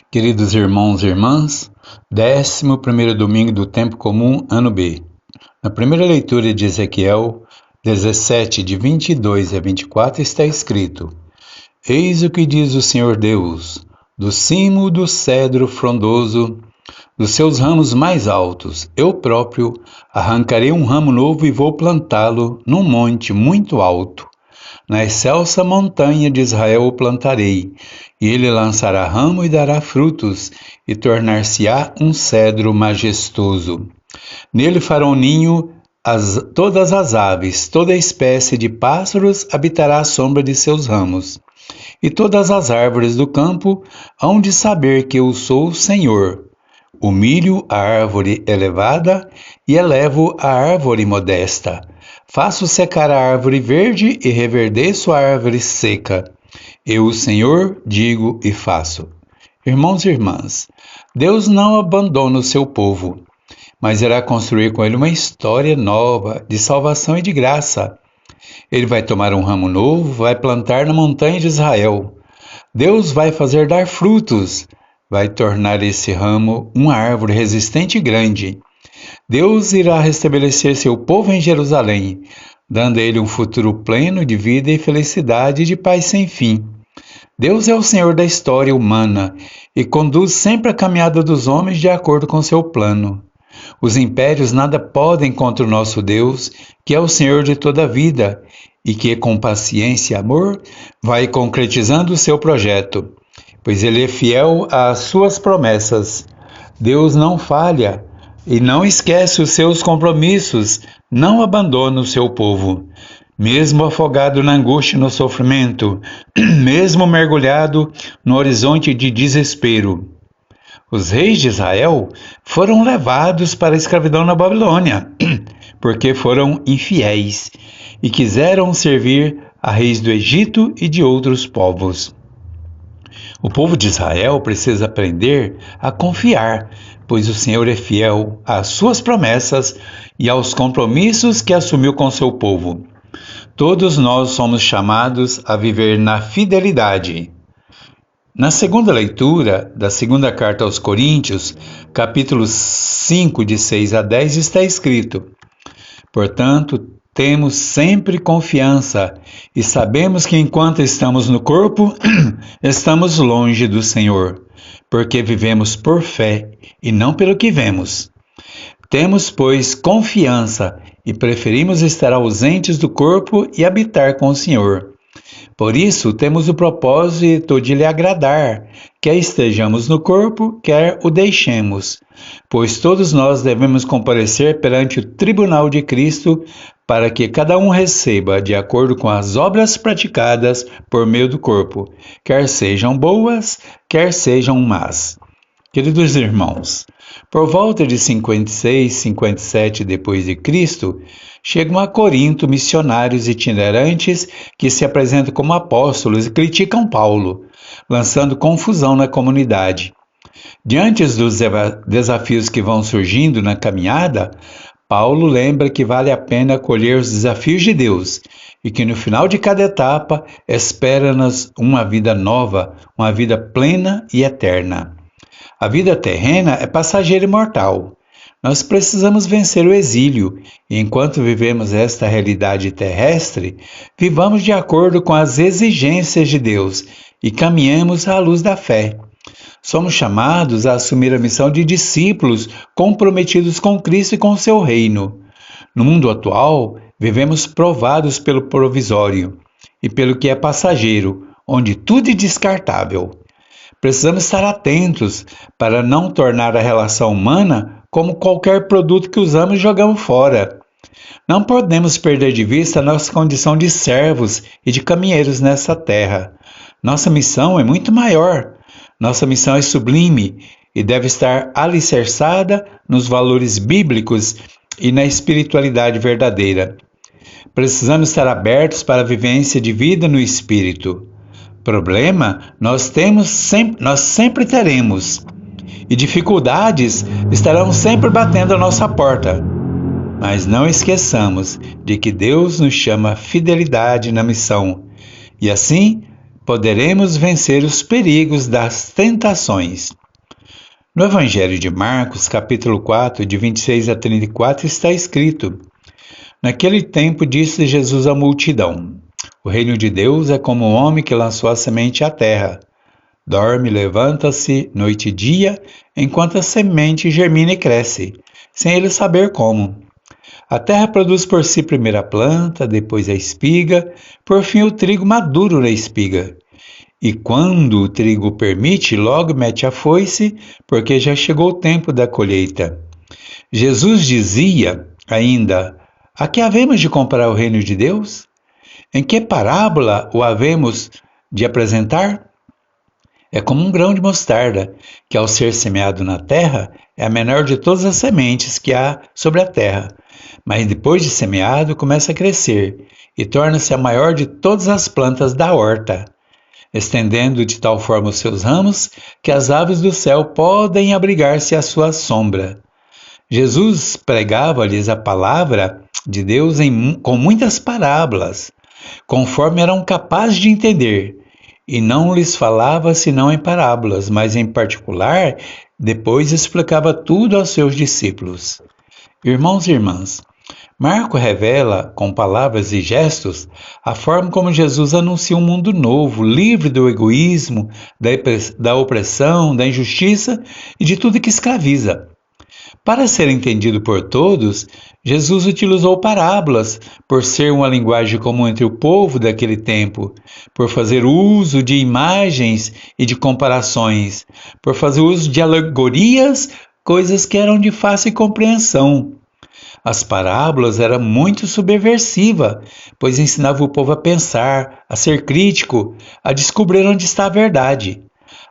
Queridos irmãos e irmãs, 11º domingo do tempo comum, ano B. Na primeira leitura de Ezequiel 17, de 22 a 24, está escrito: Eis o que diz o Senhor Deus, do cimo do cedro frondoso, dos seus ramos mais altos, eu próprio arrancarei um ramo novo e vou plantá-lo num monte muito alto. Na excelsa montanha de Israel o plantarei, e ele lançará ramo e dará frutos, e tornar-se-á um cedro majestoso. Nele farão ninho todas as aves, toda espécie de pássaros habitará à sombra de seus ramos. E todas as árvores do campo hão de saber que eu sou o Senhor. Humilho a árvore elevada e elevo a árvore modesta. Faço secar a árvore verde e reverdeço a árvore seca. Eu, o Senhor, digo e faço. Irmãos e irmãs, Deus não abandona o seu povo, mas irá construir com ele uma história nova de salvação e de graça. Ele vai tomar um ramo novo, vai plantar na montanha de Israel. Deus vai fazer dar frutos, vai tornar esse ramo uma árvore resistente e grande. Deus irá restabelecer seu povo em Jerusalém, dando a ele um futuro pleno de vida e felicidade e de paz sem fim. Deus é o Senhor da história humana e conduz sempre a caminhada dos homens de acordo com seu plano. Os impérios nada podem contra o nosso Deus, que é o Senhor de toda a vida e que, com paciência e amor, vai concretizando o seu projeto, pois ele é fiel às suas promessas. Deus não falha e não esquece os seus compromissos, não abandona o seu povo. Mesmo afogado na angústia e no sofrimento, mesmo mergulhado no horizonte de desespero, os reis de Israel foram levados para a escravidão na Babilônia, porque foram infiéis e quiseram servir a reis do Egito e de outros povos. O povo de Israel precisa aprender a confiar, pois o Senhor é fiel às suas promessas e aos compromissos que assumiu com seu povo. Todos nós somos chamados a viver na fidelidade. Na segunda leitura da segunda carta aos Coríntios, capítulo 5, de 6 a 10, está escrito: Portanto, temos sempre confiança e sabemos que enquanto estamos no corpo, estamos longe do Senhor, porque vivemos por fé e não pelo que vemos. Temos, pois, confiança e preferimos estar ausentes do corpo e habitar com o Senhor. Por isso, temos o propósito de lhe agradar, quer estejamos no corpo, quer o deixemos, pois todos nós devemos comparecer perante o tribunal de Cristo para que cada um receba de acordo com as obras praticadas por meio do corpo, quer sejam boas, quer sejam más. Queridos irmãos, por volta de 56, 57 depois de Cristo, chegam a Corinto missionários itinerantes que se apresentam como apóstolos e criticam Paulo, lançando confusão na comunidade. Diante dos desafios que vão surgindo na caminhada, Paulo lembra que vale a pena acolher os desafios de Deus e que no final de cada etapa espera-nos uma vida nova, uma vida plena e eterna. A vida terrena é passageira e mortal. Nós precisamos vencer o exílio e, enquanto vivemos esta realidade terrestre, vivamos de acordo com as exigências de Deus e caminhemos à luz da fé. Somos chamados a assumir a missão de discípulos comprometidos com Cristo e com seu reino. No mundo atual, vivemos provados pelo provisório e pelo que é passageiro, onde tudo é descartável. Precisamos estar atentos para não tornar a relação humana como qualquer produto que usamos e jogamos fora. Não podemos perder de vista a nossa condição de servos e de caminheiros nessa terra. Nossa missão é muito maior. Nossa missão é sublime e deve estar alicerçada nos valores bíblicos e na espiritualidade verdadeira. Precisamos estar abertos para a vivência de vida no Espírito. Problema nós sempre teremos, e dificuldades estarão sempre batendo à nossa porta. Mas não esqueçamos de que Deus nos chama a fidelidade na missão, e assim poderemos vencer os perigos das tentações. No Evangelho de Marcos, capítulo 4, de 26 a 34, está escrito: Naquele tempo disse Jesus à multidão: O reino de Deus é como um homem que lançou a semente à terra. Dorme, levanta-se noite e dia, enquanto a semente germina e cresce, sem ele saber como. A terra produz por si primeiro a planta, depois a espiga, por fim o trigo maduro na espiga. E quando o trigo permite, logo mete a foice, porque já chegou o tempo da colheita. Jesus dizia ainda: A que havemos de comparar o reino de Deus? Em que parábola o havemos de apresentar? É como um grão de mostarda, que ao ser semeado na terra, é a menor de todas as sementes que há sobre a terra. Mas depois de semeado, começa a crescer e torna-se a maior de todas as plantas da horta, estendendo de tal forma os seus ramos que as aves do céu podem abrigar-se à sua sombra. Jesus pregava-lhes a palavra de Deus com muitas parábolas, conforme eram capazes de entender, e não lhes falava senão em parábolas, mas em particular, depois explicava tudo aos seus discípulos. Irmãos e irmãs, Marco revela, com palavras e gestos, a forma como Jesus anuncia um mundo novo, livre do egoísmo, da opressão, da injustiça e de tudo que escraviza. Para ser entendido por todos, Jesus utilizou parábolas, por ser uma linguagem comum entre o povo daquele tempo, por fazer uso de imagens e de comparações, por fazer uso de alegorias, coisas que eram de fácil compreensão. As parábolas eram muito subversivas, pois ensinavam o povo a pensar, a ser crítico, a descobrir onde está a verdade.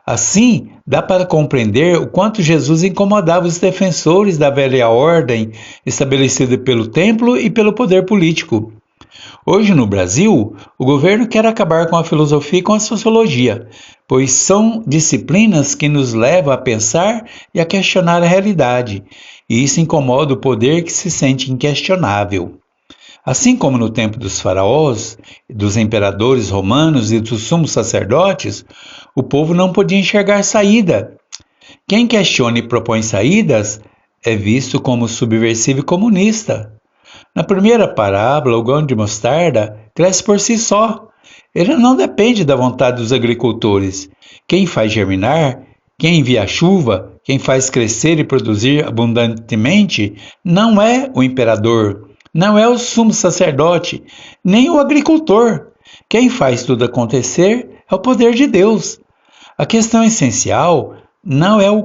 Assim, dá para compreender o quanto Jesus incomodava os defensores da velha ordem estabelecida pelo templo e pelo poder político. Hoje, no Brasil, o governo quer acabar com a filosofia e com a sociologia, pois são disciplinas que nos levam a pensar e a questionar a realidade, e isso incomoda o poder que se sente inquestionável. Assim como no tempo dos faraós, dos imperadores romanos e dos sumos sacerdotes, o povo não podia enxergar saída. Quem questiona e propõe saídas é visto como subversivo e comunista. Na primeira parábola, o grão de mostarda cresce por si só. Ele não depende da vontade dos agricultores. Quem faz germinar, quem envia a chuva, quem faz crescer e produzir abundantemente, não é o imperador, não é o sumo sacerdote, nem o agricultor. Quem faz tudo acontecer é o poder de Deus. A questão essencial não é o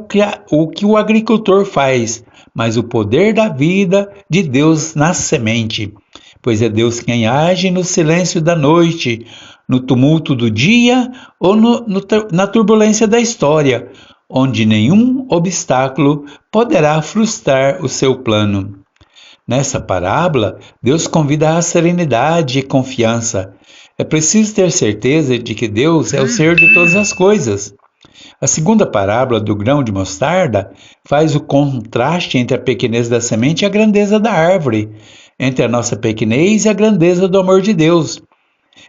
que o agricultor faz, mas o poder da vida de Deus na semente, pois é Deus quem age no silêncio da noite, no tumulto do dia ou na turbulência da história, onde nenhum obstáculo poderá frustrar o seu plano. Nessa parábola, Deus convida à serenidade e confiança. É preciso ter certeza de que Deus é o Senhor de todas as coisas. A segunda parábola do grão de mostarda faz o contraste entre a pequenez da semente e a grandeza da árvore, entre a nossa pequenez e a grandeza do amor de Deus.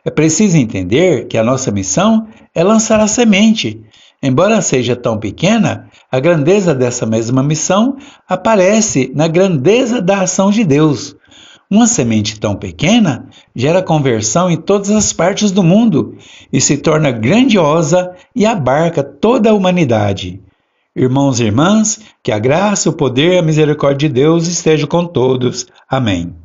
É preciso entender que a nossa missão é lançar a semente. Embora seja tão pequena, a grandeza dessa mesma missão aparece na grandeza da ação de Deus. Uma semente tão pequena gera conversão em todas as partes do mundo e se torna grandiosa e abarca toda a humanidade. Irmãos e irmãs, que a graça, o poder e a misericórdia de Deus estejam com todos. Amém.